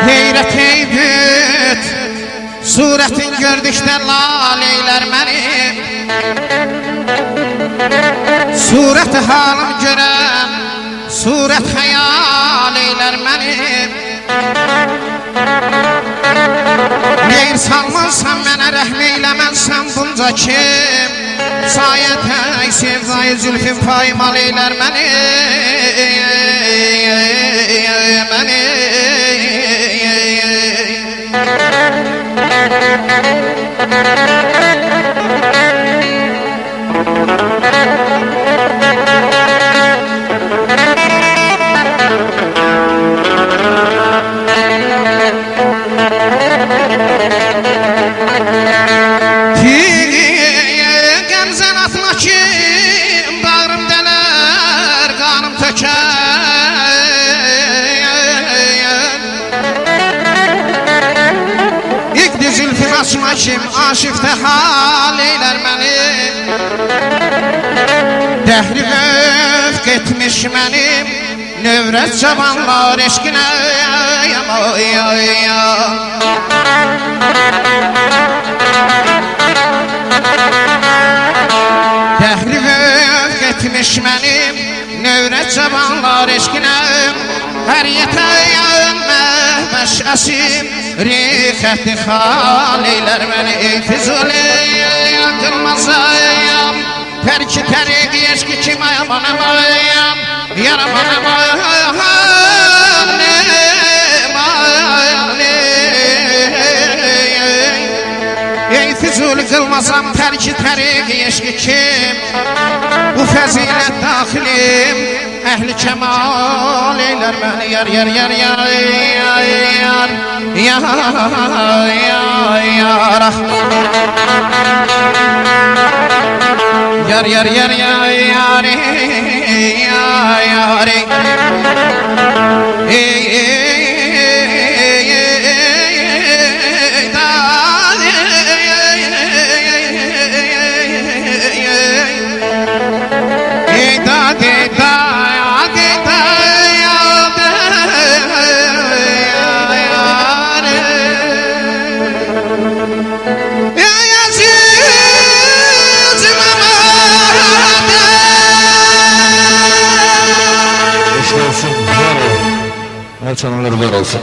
Heyrət heybət surətin gördükdə lal eylər məni. Surət halım görən surət xəyal eylər məni. Neyr salmansan mənə rəhm eyləmənsən bunca kim. Sayətək sevdayı zülfün paymal eylər məni. Qəmzən atma ki bağrım dələr qanım tökər. İqdi zülfün açma kim aşıqda hal eylər məni. Dəhri vəfq etmiş mənim növrət cavanlar eşqinə. Dəhri vəfq etmiş mənim növrət cavanlar eşqinə. Hər yətəyən məşəsim rixəti xal eylər məni. Ey Füzuli qılmazayam tərki təriqi eşqi kim ayamanam yaramanam. Ey Füzuli qılmazam tərki təriqi eşqi kim. Bu fəzilət daxilim əhli kəmal eylər məni. Yar yar yar yar yar yar yar yar yar yar yar Her çanaları var olsun.